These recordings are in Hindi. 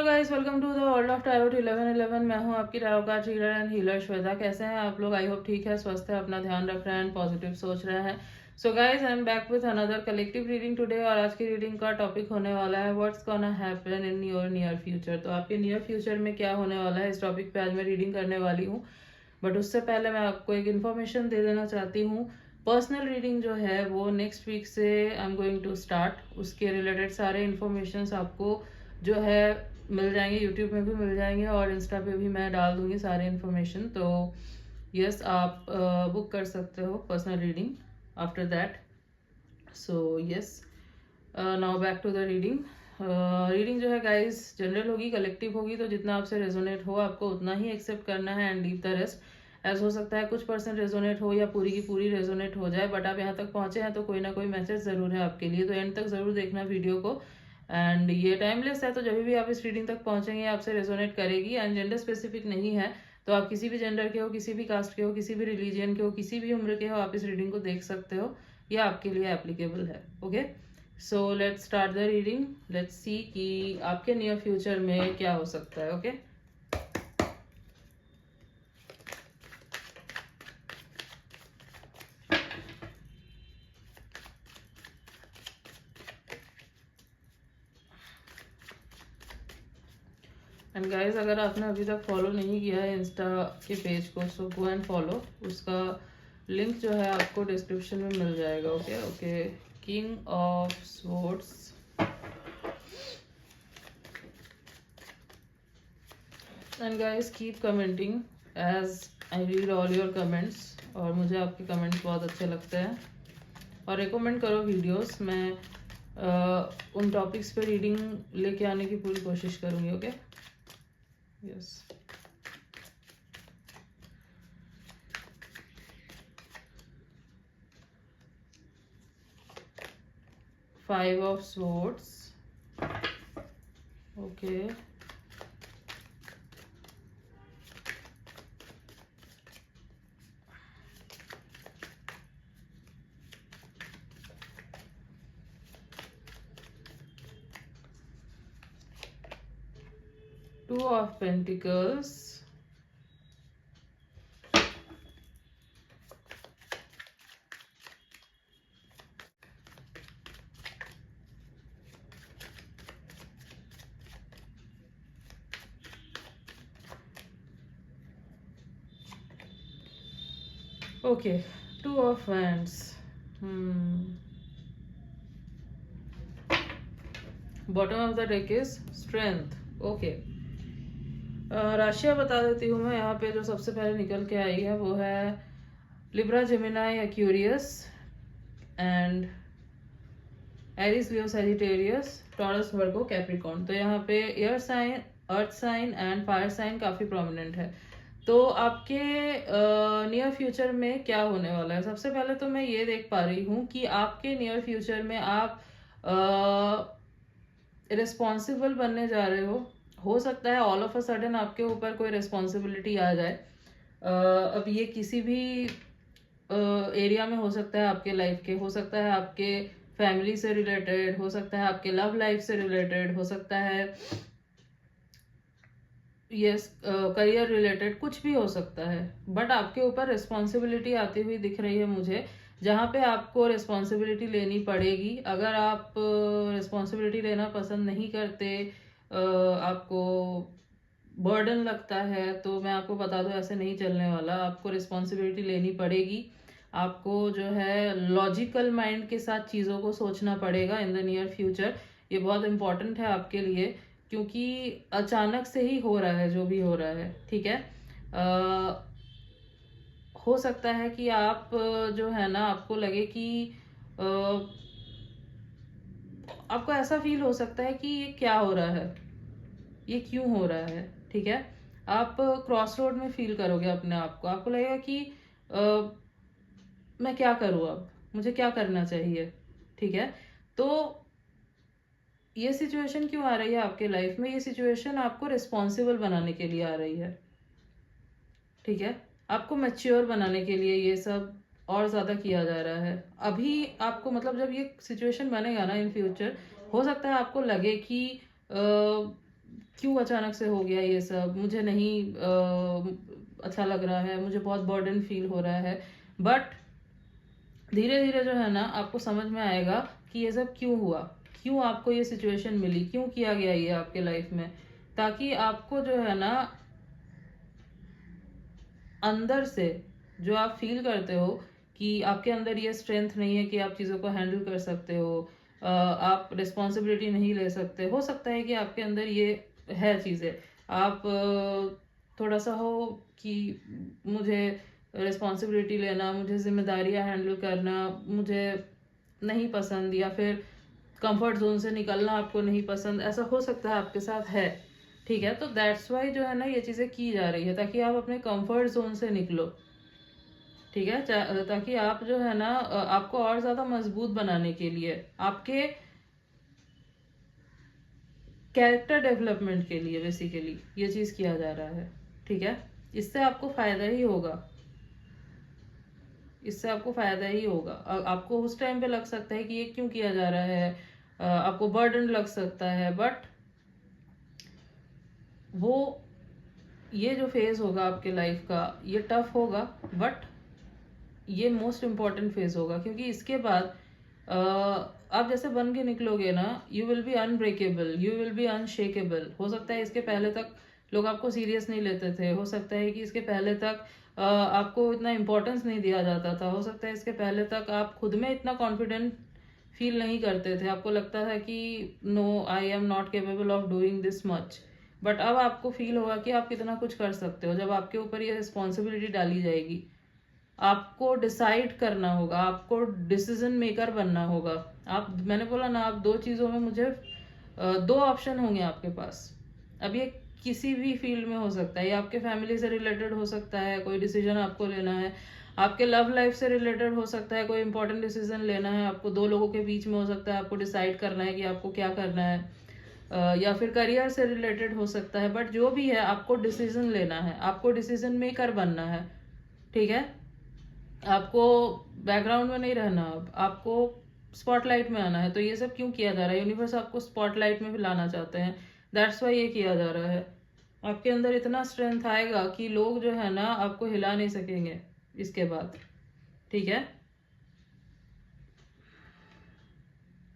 Hello guys, welcome to the world of tarot 1111। मैं हूं आपकी tarot card reader and healer Shweta. कैसे हैं आप लोग? आई होप ठीक है, स्वस्थ है, अपना ध्यान रख रहे हैं एंड पॉजिटिव सोच रहे हैं। So guys, I am back with another collective reading today. और आज की रीडिंग का टॉपिक होने वाला है what's gonna happen in your near future. तो आपके नियर फ्यूचर में क्या होने वाला है, इस टॉपिक पे आज मैं रीडिंग करने वाली हूँ। बट उससे पहले मैं आपको एक इन्फॉर्मेशन दे देना चाहती हूँ। पर्सनल रीडिंग जो है वो नेक्स्ट वीक से I am going to start. उसके रिलेटेड सारे इन्फॉर्मेशन आपको जो है मिल जाएंगे, यूट्यूब में भी मिल जाएंगे और इंस्टा पे भी मैं डाल दूंगी सारे इन्फॉर्मेशन। तो यस, आप बुक कर सकते हो personal reading after that. So yes, now back to the reading. Reading जो है गाइस जनरल होगी, कलेक्टिव होगी, तो जितना आपसे रेजोनेट हो आपको उतना ही एक्सेप्ट करना है एंड लीव द रेस्ट। ऐसा हो सकता है कुछ परसेंट रेजोनेट हो या पूरी की पूरी रेजोनेट हो जाए, बट आप यहाँ तक पहुंचे हैं तो कोई ना कोई मैसेज ज़रूर है आपके लिए। तो एंड तक ज़रूर देखना वीडियो को। एंड ये टाइमलेस है, तो जब भी आप इस रीडिंग तक पहुंचेंगे आपसे रेजोनेट करेगी। एंड जेंडर स्पेसिफिक नहीं है, तो आप किसी भी जेंडर के हो, किसी भी कास्ट के हो, किसी भी रिलीजियन के हो, किसी भी उम्र के हो, आप इस रीडिंग को देख सकते हो। ये आपके लिए एप्लीकेबल है। Okay, so let's start the reading. Let's see कि आपके नियर फ्यूचर में क्या हो सकता है। ओके, एंड गाइज अगर आपने अभी तक फॉलो नहीं किया है इंस्टा के पेज को, सो गो एंड फॉलो। उसका लिंक जो है आपको डिस्क्रिप्शन में मिल जाएगा। Okay okay, king of swords. And guys keep commenting as I read all your comments. और मुझे आपके कमेंट्स बहुत अच्छे लगते हैं। और रिकमेंड करो वीडियोस, मैं उन टॉपिक्स पे रीडिंग लेके आने की पूरी कोशिश करूँगी। Okay, yes. Five of Swords. Okay. Two of Pentacles. Okay, Two of Wands. Bottom of the deck is Strength. Okay. राशियाँ बता देती हूँ मैं। यहाँ पे जो सबसे पहले निकल के आई है वो है Libra, Gemini, Aquarius and Aries, Leo, Sagittarius, Taurus, Virgo, Capricorn. तो यहाँ पे air sign, earth sign and fire sign काफी प्रोमिनेंट है। तो आपके नियर फ्यूचर में क्या होने वाला है? सबसे पहले तो मैं ये देख पा रही हूँ कि आपके नियर फ्यूचर में आप रिस्पॉन्सिबल बनने जा रहे हो सकता है ऑल ऑफ अ सडन आपके ऊपर कोई रिस्पॉन्सिबिलिटी आ जाए। अब ये किसी भी एरिया में हो सकता है, आपके लाइफ के हो सकता है, आपके फैमिली से रिलेटेड हो सकता है, आपके लव लाइफ से रिलेटेड हो सकता है, यस करियर रिलेटेड कुछ भी हो सकता है। बट आपके ऊपर रिस्पॉन्सिबिलिटी आती हुई दिख रही है मुझे, जहाँ पे आपको रिस्पॉन्सिबिलिटी लेनी पड़ेगी। अगर आप रिस्पॉन्सिबिलिटी लेना पसंद नहीं करते, आपको बर्डन लगता है, तो मैं आपको बता दूं ऐसे नहीं चलने वाला। आपको रिस्पॉन्सिबिलिटी लेनी पड़ेगी। आपको जो है लॉजिकल माइंड के साथ चीज़ों को सोचना पड़ेगा इन द नियर फ्यूचर। ये बहुत इंपॉर्टेंट है आपके लिए, क्योंकि अचानक से ही हो रहा है जो भी हो रहा है। ठीक है, हो सकता है कि आप जो है ना, आपको लगे कि आपको ऐसा फील हो सकता है कि ये क्या हो रहा है, ये क्यों हो रहा है। ठीक है, आप क्रॉस रोड में फील करोगे अपने आप को। आपको लगेगा कि मैं क्या करूँ, अब मुझे क्या करना चाहिए। ठीक है, तो ये सिचुएशन क्यों आ रही है आपके लाइफ में? ये सिचुएशन आपको रिस्पॉन्सिबल बनाने के लिए आ रही है। ठीक है, आपको मैच्योर बनाने के लिए ये सब और ज़्यादा किया जा रहा है। अभी आपको मतलब जब ये सिचुएशन बनेगा ना इन फ्यूचर, हो सकता है आपको लगे कि क्यों अचानक से हो गया ये सब, मुझे नहीं अच्छा लग रहा है, मुझे बहुत बर्डन फील हो रहा है। बट धीरे धीरे जो है ना आपको समझ में आएगा कि ये सब क्यों हुआ, क्यों आपको ये सिचुएशन मिली, क्यों किया गया ये आपके लाइफ में, ताकि आपको जो है ना अंदर से जो आप फील करते हो कि आपके अंदर ये स्ट्रेंथ नहीं है कि आप चीज़ों को हैंडल कर सकते हो, आप रिस्पॉन्सिबिलिटी नहीं ले सकते, हो सकता है कि आपके अंदर ये है चीज़ें, आप थोड़ा सा हो कि मुझे रिस्पॉन्सिबिलिटी लेना, मुझे जिम्मेदारियां हैंडल करना मुझे नहीं पसंद, या फिर कंफर्ट जोन से निकलना आपको नहीं पसंद, ऐसा हो सकता है आपके साथ है। ठीक है, तो दैट्स वाई जो है ना ये चीज़ें की जा रही है, ताकि आप अपने कंफर्ट जोन से निकलो। ठीक है, ताकि आप जो है ना आपको और ज़्यादा मजबूत बनाने के लिए, आपके कैरेक्टर डेवलपमेंट के लिए बेसिकली ये चीज़ किया जा रहा है। ठीक है, इससे आपको फ़ायदा ही होगा, इससे आपको फ़ायदा ही होगा। आपको उस टाइम पे लग सकता है कि ये क्यों किया जा रहा है, आपको बर्डन लग सकता है, बट वो ये जो फेज होगा आपके लाइफ का ये टफ होगा, बट ये मोस्ट इम्पॉर्टेंट फेज होगा, क्योंकि इसके बाद आप जैसे बन के निकलोगे ना, you will be unbreakable, you will be unshakeable. हो सकता है इसके पहले तक लोग आपको सीरियस नहीं लेते थे, हो सकता है कि इसके पहले तक आपको इतना इम्पोर्टेंस नहीं दिया जाता था, हो सकता है इसके पहले तक आप खुद में इतना कॉन्फिडेंट फील नहीं करते थे, आपको लगता था कि no I am not capable of doing this much. But अब आपको फील होगा कि आप कितना कुछ कर सकते हो, जब आपके ऊपर ये रिस्पॉन्सिबिलिटी डाली जाएगी। आपको डिसाइड करना होगा, आपको डिसीजन मेकर बनना होगा। आप, मैंने बोला ना, आप दो चीज़ों में मुझे दो ऑप्शन होंगे आपके पास। अब ये किसी भी फील्ड में हो सकता है, ये आपके फैमिली से रिलेटेड हो सकता है, कोई डिसीजन आपको लेना है, आपके लव लाइफ से रिलेटेड हो सकता है, कोई इंपॉर्टेंट डिसीजन लेना है आपको, दो लोगों के बीच में हो सकता है, आपको डिसाइड करना है कि आपको क्या करना है, या फिर करियर से रिलेटेड हो सकता है। बट जो भी है आपको डिसीजन लेना है, आपको डिसीजन मेकर बनना है। ठीक है, आपको बैकग्राउंड में नहीं रहना, आपको स्पॉटलाइट में आना है। तो ये सब क्यों किया जा रहा है, यूनिवर्स आपको स्पॉटलाइट में भी लाना चाहते हैं, दैट्स वाई ये किया जा रहा है। आपके अंदर इतना स्ट्रेंथ आएगा कि लोग जो है ना आपको हिला नहीं सकेंगे इसके बाद। ठीक है,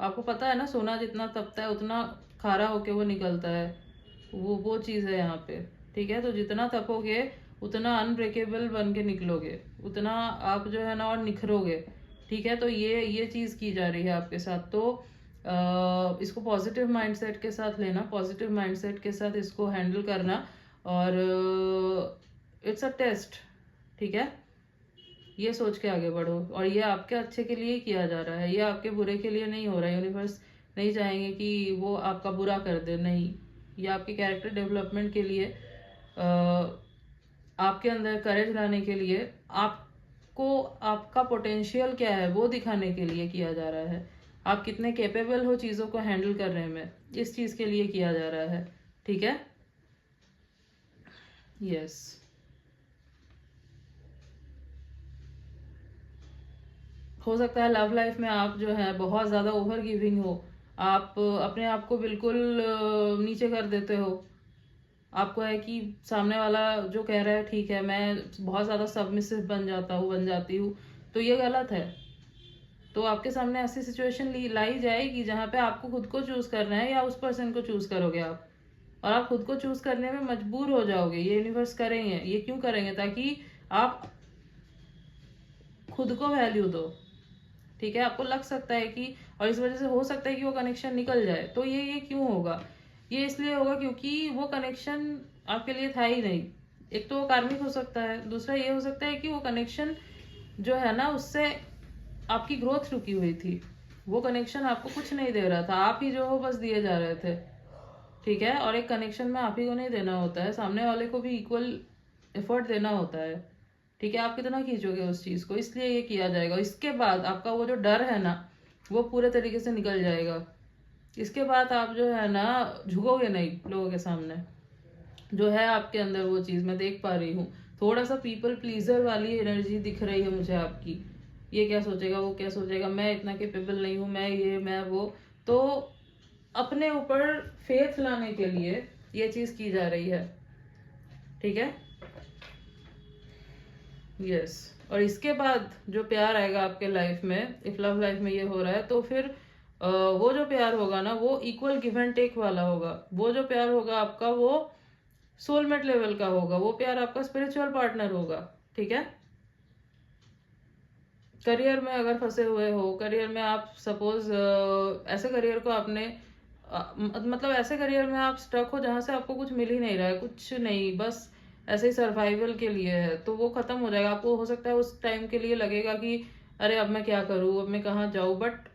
आपको पता है ना, सोना जितना तपता है उतना खारा होके वो निकलता है, वो चीज़ है यहाँ पे। ठीक है, तो जितना तपोगे उतना अनब्रेकेबल बन के निकलोगे, उतना आप जो है ना और निखरोगे। ठीक है, तो ये चीज़ की जा रही है आपके साथ। तो इसको पॉजिटिव माइंडसेट के साथ लेना, पॉजिटिव माइंडसेट के साथ इसको हैंडल करना, और इट्स अ टेस्ट। ठीक है, ये सोच के आगे बढ़ो, और ये आपके अच्छे के लिए ही किया जा रहा है, ये आपके बुरे के लिए नहीं हो रहा है। यूनिवर्स नहीं चाहेंगे कि वो आपका बुरा कर दे, नहीं, ये आपके कैरेक्टर डेवलपमेंट के लिए, आपके अंदर करेज लाने के लिए, आपको आपका पोटेंशियल क्या है वो दिखाने के लिए किया जा रहा है। आप कितने कैपेबल हो चीज़ों को हैंडल करने में, इस चीज़ के लिए किया जा रहा है। ठीक है, यस। हो सकता है लव लाइफ में आप जो है बहुत ज़्यादा ओवर गिविंग हो, आप अपने आप को बिल्कुल नीचे कर देते हो। आपको है कि सामने वाला जो कह रहा है ठीक है, मैं बहुत ज़्यादा सबमिसिव बन जाता हूँ, बन जाती हूँ, तो ये गलत है। तो आपके सामने ऐसी सिचुएशन लाई जाएगी जहाँ पे आपको खुद को चूज करना है, या उस पर्सन को चूज करोगे आप, और आप खुद को चूज करने में मजबूर हो जाओगे। ये यूनिवर्स करेंगे, ये क्यों करेंगे, ताकि आप खुद को वैल्यू दो। ठीक है, आपको लग सकता है कि, और इस वजह से हो सकता है कि वो कनेक्शन निकल जाए, तो ये क्यों होगा, ये इसलिए होगा क्योंकि वो कनेक्शन आपके लिए था ही नहीं। एक तो वो कार्मिक हो सकता है, दूसरा ये हो सकता है कि वो कनेक्शन जो है ना उससे आपकी ग्रोथ रुकी हुई थी, वो कनेक्शन आपको कुछ नहीं दे रहा था, आप ही जो हो बस दिए जा रहे थे। ठीक है, और एक कनेक्शन में आप ही को नहीं देना होता है, सामने वाले को भी इक्वल एफर्ट देना होता है। ठीक है, आप कितना खींचोगे उस चीज को, इसलिए ये किया जाएगा। इसके बाद आपका वो जो डर है ना वो पूरे तरीके से निकल जाएगा। इसके बाद आप जो है ना झुकोगे नहीं लोगों के सामने, जो है आपके अंदर वो चीज मैं देख पा रही हूँ। थोड़ा सा पीपल प्लीजर वाली एनर्जी दिख रही है मुझे आपकी, ये क्या सोचेगा, वो क्या सोचेगा, मैं इतना केपेबल नहीं हूँ, मैं ये मैं वो। तो अपने ऊपर फेथ लाने के लिए ये चीज की जा रही है, ठीक है। यस और इसके बाद जो प्यार आएगा आपके लाइफ में, इफ लव लाइफ में ये हो रहा है, तो फिर वो जो प्यार होगा ना वो इक्वल गिव एंड टेक वाला होगा। वो जो प्यार होगा आपका वो सोलमेट लेवल का होगा, वो प्यार आपका स्पिरिचुअल पार्टनर होगा, ठीक है। करियर में अगर फंसे हुए हो, करियर में आप सपोज ऐसे करियर को आपने मतलब ऐसे करियर में आप स्टक हो जहां से आपको कुछ मिल ही नहीं रहा है, कुछ नहीं, बस ऐसे ही सर्वाइवल के लिए है, तो वो खत्म हो जाएगा। आपको हो सकता है उस टाइम के लिए लगेगा कि अरे अब मैं क्या करूँ, अब मैं कहाँ जाऊँ, बट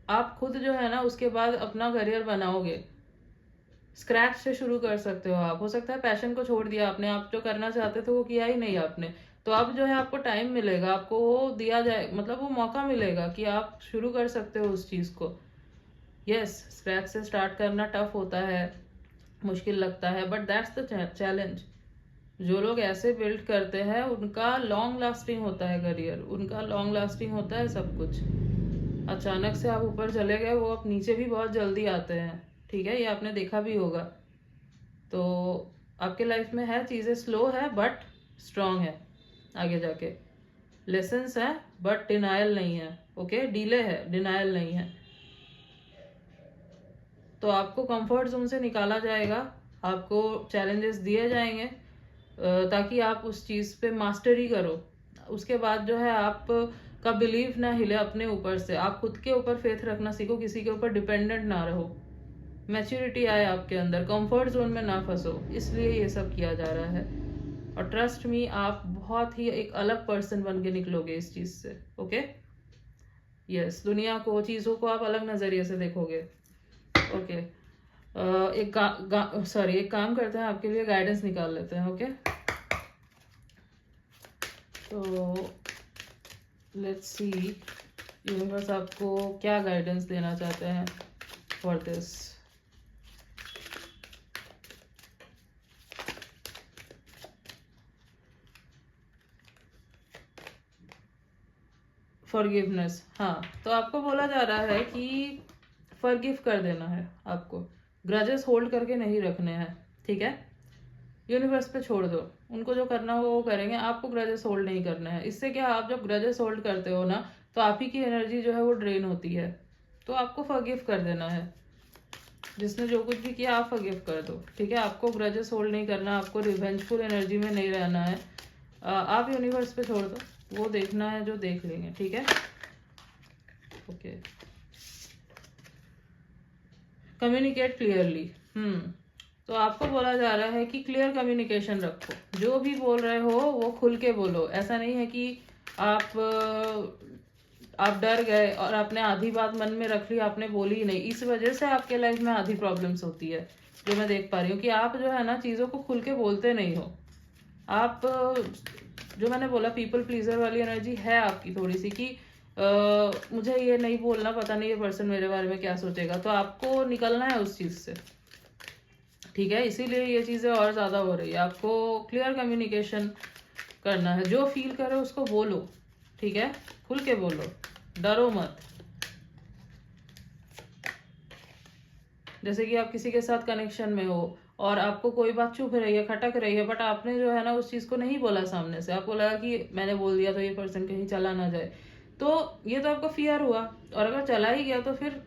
आप खुद जो है ना उसके बाद अपना करियर बनाओगे, स्क्रैच से शुरू कर सकते हो आप। हो सकता है पैशन को छोड़ दिया आपने, आप जो करना चाहते थे वो किया ही नहीं आपने, तो अब जो है आपको टाइम मिलेगा, आपको वो दिया जाए, मतलब वो मौका मिलेगा कि आप शुरू कर सकते हो उस चीज को। यस स्क्रैच से स्टार्ट करना टफ होता है, मुश्किल लगता है, बट दैट्स द चैलेंज। जो लोग ऐसे बिल्ड करते हैं उनका लॉन्ग लास्टिंग होता है करियर, उनका लॉन्ग लास्टिंग होता है सब कुछ। अचानक से आप ऊपर चले गए, वो आप नीचे भी बहुत जल्दी आते हैं, ठीक है, ये आपने देखा भी होगा। तो आपके लाइफ में है, चीज़ें स्लो है बट स्ट्रांग है, आगे जाके लेसन्स है बट डिनायल नहीं है, ओके, डिले है, डिनायल नहीं है। तो आपको कंफर्ट जोन से निकाला जाएगा, आपको चैलेंजेस दिए जाएंगे ताकि आप उस चीज़ पे मास्टरी करो। उसके बाद जो है आप का बिलीव ना हिले अपने ऊपर से, आप खुद के ऊपर फेथ रखना सीखो, किसी के ऊपर डिपेंडेंट ना रहो, मैच्योरिटी आए आपके अंदर, कंफर्ट जोन में ना फंसो, इसलिए ये सब किया जा रहा है। और ट्रस्ट मी आप बहुत ही एक अलग पर्सन बन के निकलोगे इस चीज से, ओके। यस दुनिया को, चीजों को आप अलग नजरिए से देखोगे, ओके। एक काम करते हैं, आपके लिए गाइडेंस निकाल लेते हैं, ओके। तो लेट्स सी यूनिवर्स आपको क्या गाइडेंस देना चाहते हैं फॉर दिस। फॉरगिवनेस, हाँ, तो आपको बोला जा रहा है कि फॉरगिव कर देना है आपको, ग्रजेस होल्ड करके नहीं रखने हैं, ठीक है। यूनिवर्स पे छोड़ दो, उनको जो करना हो वो करेंगे, आपको ग्रजेस होल्ड नहीं करना है। इससे क्या, आप जब ग्रजेस होल्ड करते हो ना तो आप ही की एनर्जी जो है वो ड्रेन होती है, तो आपको फॉरगिव कर देना है। जिसने जो कुछ भी किया आप फॉरगिव कर दो, ठीक है। आपको ग्रजेस होल्ड नहीं करना, आपको रिवेंजफुल एनर्जी में नहीं रहना है, आप यूनिवर्स पे छोड़ दो, वो देखना है जो देख लेंगे, ठीक है, ओके। कम्युनिकेट क्लियरली, तो आपको बोला जा रहा है कि क्लियर कम्युनिकेशन रखो, जो भी बोल रहे हो वो खुल के बोलो। ऐसा नहीं है कि आप डर गए और आपने आधी बात मन में रख ली, आपने बोली ही नहीं, इस वजह से आपके लाइफ में आधी प्रॉब्लम्स होती है, जो मैं देख पा रही हूँ कि आप जो है ना चीज़ों को खुल के बोलते नहीं हो। आप जो मैंने बोला पीपल प्लीजर वाली एनर्जी है आपकी थोड़ी सी कि मुझे ये नहीं बोलना, पता नहीं ये पर्सन मेरे बारे में क्या सोचेगा, तो आपको निकलना है उस चीज़ से, ठीक है। इसीलिए ये चीज़ें और ज़्यादा हो रही है, आपको क्लियर कम्युनिकेशन करना है, जो फील करे उसको बोलो, ठीक है, खुल के बोलो, डरो मत। जैसे कि आप किसी के साथ कनेक्शन में हो और आपको कोई बात चुभ रही है, खटक रही है, बट आपने जो है ना उस चीज़ को नहीं बोला सामने से, आपको लगा कि मैंने बोल दिया तो ये पर्सन कहीं चला ना जाए, तो ये तो आपका फियर हुआ। और अगर चला ही गया तो फिर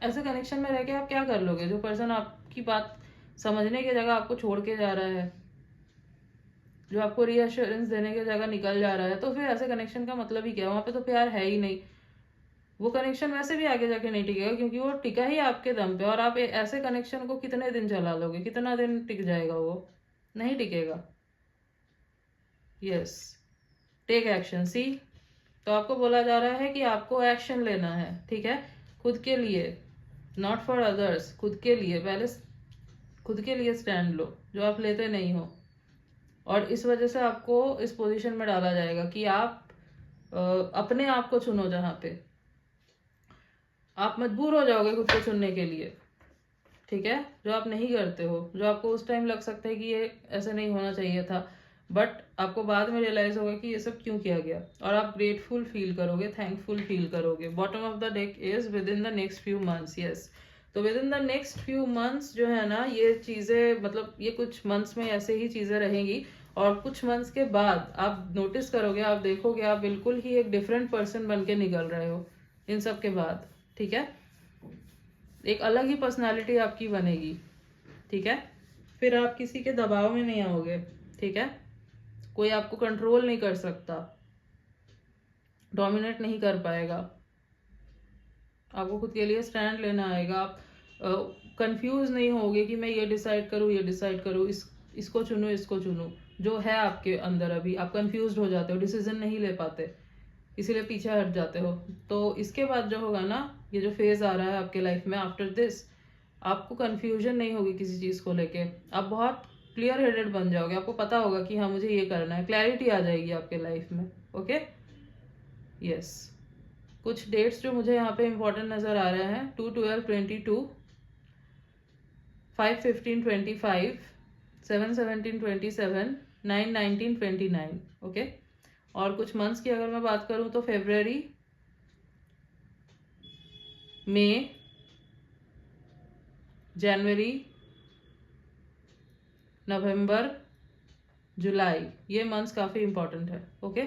ऐसे कनेक्शन में रह के आप क्या कर लोगे, जो पर्सन आपकी बात समझने की जगह आपको छोड़ के जा रहा है, जो आपको रीअश्योरेंस देने की जगह निकल जा रहा है, तो फिर ऐसे कनेक्शन का मतलब ही क्या, वहां पे तो प्यार है ही नहीं। वो कनेक्शन वैसे भी आगे जाके नहीं टिकेगा, क्योंकि वो टिका ही आपके दम पे, और आप ऐसे कनेक्शन को कितने दिन चला लोगे, कितना दिन टिक जाएगा, वो नहीं टिकेगा। यस टेक एक्शन, सी, तो आपको बोला जा रहा है कि आपको एक्शन लेना है, ठीक है, खुद के लिए, नॉट फॉर अदर्स, खुद के लिए पहले, खुद के लिए स्टैंड लो, जो आप लेते नहीं हो। और इस वजह से आपको इस पोजीशन में डाला जाएगा कि आप अपने आप को चुनो, जहां पे आप मजबूर हो जाओगे खुद को चुनने के लिए, ठीक है, जो आप नहीं करते हो, जो आपको उस टाइम लग सकता है कि ये ऐसे नहीं होना चाहिए था, बट आपको बाद में रियलाइज होगा कि ये सब क्यों किया गया, और आप ग्रेटफुल फील करोगे, थैंकफुल फील करोगे। Bottom of the deck is within the next few months, yes. तो within the next few months जो है ना, ये चीज़ें मतलब ये कुछ मंथ्स में ऐसे ही चीज़ें रहेंगी, और कुछ मंथ्स के बाद आप नोटिस करोगे, आप देखोगे आप बिल्कुल ही एक डिफरेंट पर्सन बन के निकल रहे हो इन सब के बाद। ठीक है, एक अलग ही पर्सनालिटी आपकी बनेगी। ठीक है, फिर आप किसी के दबाव में नहीं आओगे। ठीक है, कोई आपको कंट्रोल नहीं कर सकता, डोमिनेट नहीं कर पाएगा, आपको खुद के लिए स्टैंड लेना आएगा। आप कंफ्यूज नहीं होगे कि मैं ये डिसाइड करूँ, ये डिसाइड करूँ, इसको चुनूँ, इसको चुनूँ। जो है आपके अंदर अभी, आप कंफ्यूज हो जाते हो, डिसीजन नहीं ले पाते, इसीलिए पीछे हट जाते हो। तो इसके बाद जो होगा ना, ये जो फेज आ रहा है आपके लाइफ में आफ्टर दिस, आपको कंफ्यूजन नहीं होगी किसी चीज को लेके, आप बहुत क्लियर हेडेड बन जाओगे। आपको पता होगा कि हाँ मुझे ये करना है, क्लैरिटी आ जाएगी आपके लाइफ में। Okay, yes. कुछ डेट्स जो मुझे यहाँ पे इंपॉर्टेंट नजर आ रहे हैं, 2/12/22, 5/15/25, 7/17/27, 9/19/29। ओके, और कुछ मंथ्स की अगर मैं बात करूं तो फरवरी, मई, जनवरी, नवंबर, जुलाई, ये मंथ्स काफ़ी इंपॉर्टेंट है। Okay,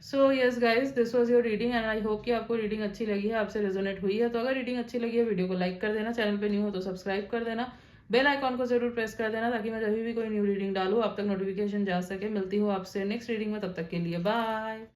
so yes guys, this was your reading and I hope कि आपको रीडिंग अच्छी लगी है, आपसे रेजोनेट हुई है। तो अगर रीडिंग अच्छी लगी है, वीडियो को लाइक कर देना, चैनल पे न्यू हो तो सब्सक्राइब कर देना, बेल आइकॉन को जरूर प्रेस कर देना, ताकि मैं जब भी कोई न्यू रीडिंग डालूँ आप तक नोटिफिकेशन जा सके। मिलती हूँ आपसे नेक्स्ट रीडिंग में, तब तक के लिए बाय।